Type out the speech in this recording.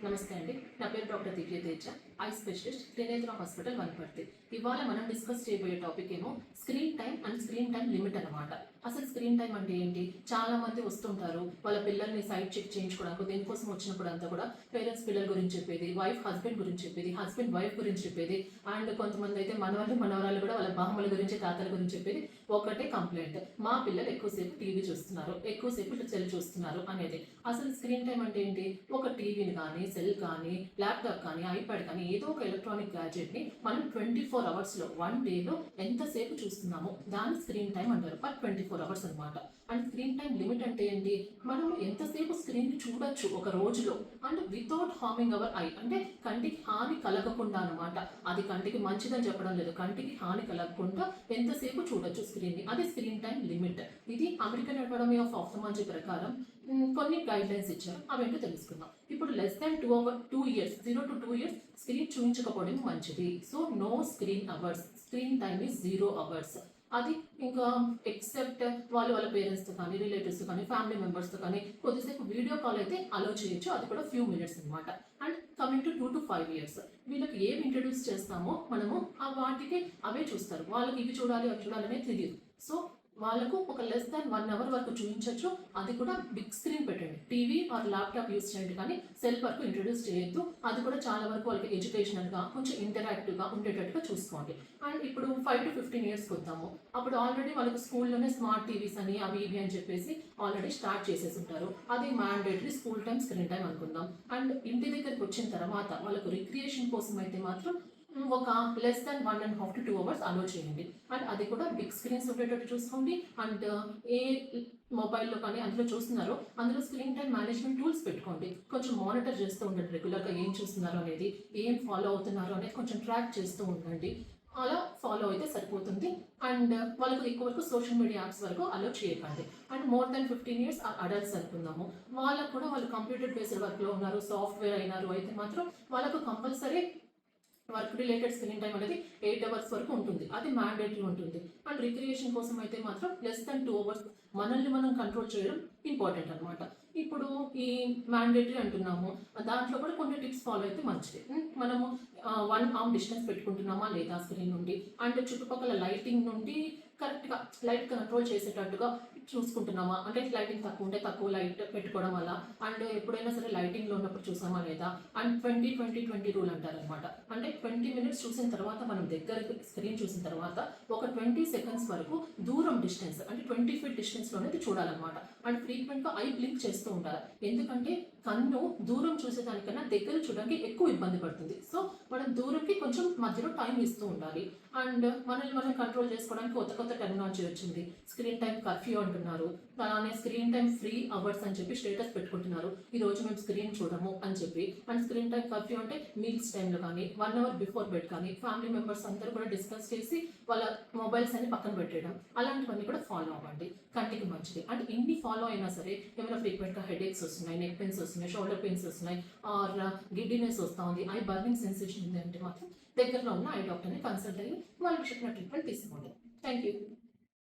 నమస్తే అండి. నా పేరు doctor Divya Teja, eye specialist, Trinetra hospital, Wanaparthy. ఇవాళ మనం డిస్కస్ చేయబోయే టాపిక్ ఏమో screen time and screen time limit అనమాట. అసలు స్క్రీన్ టైం అంటే ఏంటి? చాలా మంది వస్తుంటారు వాళ్ళ పిల్లల్ని సైట్ చెక్ చేయించుకోవడానికి, దేనికోసం వచ్చినప్పుడు అంతా కూడా పేరెంట్స్ పిల్లల గురించి చెప్పేది, వైఫ్ హస్బెండ్ గురించి చెప్పేది, హస్బెండ్ వైఫ్ గురించి చెప్పేది, అండ్ కొంతమంది అయితే మనవరాలు కూడా వాళ్ళ బామ్మల గురించి, తాతల గురించి చెప్పేది. ఒకటే కంప్లైంట్, మా పిల్లలు ఎక్కువసేపు టీవీ చూస్తున్నారు, ఎక్కువసేపు సెల్ చూస్తున్నారు అనేది. అసలు స్క్రీన్ టైం అంటే ఏంటి? ఒక టీవీని కానీ, సెల్ కానీ, ల్యాప్టాప్ కానీ, ఐప్యాడ్ కానీ, ఏదో ఒక ఎలక్ట్రానిక్ గ్యాడ్జెట్ని మనం 24 అవర్స్లో, 1 డేలో ఎంతసేపు చూస్తున్నామో దాన్ని స్క్రీన్ టైం అంటారు. బట్ 24 అవర్స్ అనమాట. అండ్ స్క్రీన్ టైం లిమిట్ అంటే ఏంటి? మనం ఎంతసేపు స్క్రీన్ చూడొచ్చు ఒక రోజులో, and without harming our eye, అంటే కంటికి హాని కలగకుండా అనమాట. అది కంటికి మంచిదని చెప్పడం లేదు, కంటికి హాని కలగకుండా ఎంతసేపు చూడొచ్చు స్క్రీన్ని, అది స్క్రీన్ టైం లిమిట్. ఇది అమెరికన్ అకాడమీ ఆఫ్ ఆఫ్థమాలజీ ప్రకారం కొన్ని గైడ్ లైన్స్ ఇచ్చారు. అవేంటో తెలుసుకుందాం. ఇప్పుడు less than 2 years, 0 to 2 years screen చూపించకపోవడం మంచిది. So no screen hours, screen time is 0 hours. అది ఇంకా ఎక్సెప్ట్ వాళ్ళ పేరెంట్స్తో కానీ, రిలేటివ్స్తో కానీ, ఫ్యామిలీ మెంబర్స్తో కానీ కొద్దిసేపు వీడియో కాల్ అయితే అలో చేయొచ్చు, అది కూడా ఫ్యూ మినిట్స్ అనమాట. And coming to 2 to 5 years, వీళ్ళకి ఏమి ఇంట్రడ్యూస్ చేస్తామో మనము వాటికి అవే చూస్తారు. వాళ్ళకి ఇవి చూడాలి అవి చూడాలనే తెలియదు. సో వాళ్ళకు ఒక లెస్ దాన్ 1 అవర్ వరకు చూపించవచ్చు. అది కూడా బిగ్ స్క్రీన్ పెట్టండి, టీవీ ఆర్ ల్యాప్టాప్ యూస్ చేయండి, కానీ సెల్ వరకు ఇంట్రడ్యూస్ చేయొద్దు. అది కూడా చాలా వరకు వాళ్ళకి ఎడ్యుకేషనల్గా, కొంచెం ఇంటరాక్టివ్గా ఉండేటట్టుగా చూసుకోండి. అండ్ ఇప్పుడు 5 to 15 ఇయర్స్కి వద్దాము. అప్పుడు ఆల్రెడీ వాళ్ళకి స్కూల్లోనే స్మార్ట్ టీవీస్ అని అవి ఇవి అని చెప్పేసి ఆల్రెడీ స్టార్ట్ చేసేసి ఉంటారు. అది mandatory school time screen time అనుకుందాం. అండ్ ఇంటి దగ్గరికి వచ్చిన తర్వాత వాళ్ళకు రిక్రియేషన్ కోసం అయితే మాత్రం ఒక లెస్ దాన్ 1.5 to 2 అవర్స్ అలో చేయండి. అండ్ అది కూడా బిగ్ స్క్రీన్స్ ఉండేటట్టు చూసుకోండి. అండ్ ఏ మొబైల్లో కానీ అందులో చూస్తున్నారో అందులో స్క్రీన్ టైం మేనేజ్మెంట్ టూల్స్ పెట్టుకోండి. కొంచెం మానిటర్ చేస్తూ ఉండండి, రెగ్యులర్గా ఏం చూస్తున్నారో అనేది, ఏం ఫాలో అవుతున్నారో అనేది కొంచెం ట్రాక్ చేస్తూ ఉండండి. అలా ఫాలో అయితే సరిపోతుంది. అండ్ వాళ్ళకు ఎక్కువ వరకు సోషల్ మీడియా యాప్స్ వరకు అలో చేయకండి. And more than 15 years adults అనుకుందాము. వాళ్ళకు కూడా వాళ్ళు కంప్యూటర్ బేస్డ్ వర్క్లో ఉన్నారు, సాఫ్ట్వేర్ అయినారు అయితే మాత్రం వాళ్ళకు compulsory work related screen time అనేది 8 అవర్స్ వరకు ఉంటుంది, అది మ్యాండేటరీ ఉంటుంది. అండ్ రిక్రియేషన్ కోసం అయితే మాత్రం లెస్ దాన్ 2 అవర్స్ మనల్ని మనం కంట్రోల్ చేయడం ఇంపార్టెంట్ అనమాట. ఇప్పుడు ఈ మ్యాండేటరీ అంటున్నాము, దాంట్లో కూడా కొన్ని టిప్స్ ఫాలో అయితే మంచిది. మనము 1 arm డిస్టెన్స్ పెట్టుకుంటున్నామా లేదా స్క్రీన్ నుండి, అండ్ చుట్టుపక్కల లైటింగ్ నుండి కరెక్ట్గా లైట్ కంట్రోల్ చేసేటట్టుగా చూసుకుంటున్నామా, అంటే లైటింగ్ తక్కువ ఉంటే తక్కువ లైట్ పెట్టుకోవడం వల్ల, అండ్ ఎప్పుడైనా సరే లైటింగ్లో ఉన్నప్పుడు చూసామా లేదా. అండ్ 20-20-20 రూల్ అంటారనమాట. అంటే 20 మినిట్స్ చూసిన తర్వాత మనం దగ్గరికి స్క్రీన్ చూసిన తర్వాత ఒక 20 సెకండ్స్ వరకు దూరం డిస్టెన్స్, అంటే 20 feet డిస్టెన్స్లోనే చూడాలన్నమాట. అండ్ ఫ్రీక్వెంట్గా ఐ బ్లింక్ చేస్తూ ఉండాలి, ఎందుకంటే కన్ను దూరం చూసేదానికన్నా దగ్గర చూడడానికి ఎక్కువ ఇబ్బంది పడుతుంది. సో మనం దూరంకి కొంచెం మధ్యలో టైం ఇస్తూ ఉండాలి. అండ్ మనల్ని మనం కంట్రోల్ చేసుకోవడానికి కొత్త టెక్నాలజీ వచ్చింది. స్క్రీన్ టైం కర్ఫ్యూ అంటున్నారు, అలానే స్క్రీన్ టైం ఫ్రీ అవర్స్ అని చెప్పి స్టేటస్ పెట్టుకుంటున్నారు, ఈ రోజు మేము స్క్రీన్ చూడము అని చెప్పి. అండ్ స్క్రీన్ టైం కర్ఫ్యూ అంటే మీల్స్ టైంలో కానీ, 1 hour బిఫోర్ బెడ్ కానీ ఫ్యామిలీ మెంబర్స్ అందరూ కూడా డిస్కస్ చేసి వాళ్ళ మొబైల్స్ అన్ని పక్కన పెట్టేయడం, అలాంటివన్నీ కూడా ఫాలో అవ్వండి, కంటికి మంచిది. అండ్ ఇన్ని ఫాలో అయినా సరే ఏమైనా ఫ్రీక్వెంట్గా హెడేక్స్ వస్తున్నాయి, నెక్ పెయిన్స్ వస్తున్నాయి, షోల్డర్ పెయిన్స్ వస్తున్నాయి, ఆర్ గిడ్డినెస్ వస్తూ ఉంది, ఐ బర్నింగ్ సెన్సేషన్ ఉంది అంటే మాత్రం దగ్గరలో ఉన్న ఐ డాక్టర్ని కన్సల్ట్ అయ్యి వాళ్ళకి చెప్పిన ట్రీట్మెంట్ తీసుకోండి. Thank you.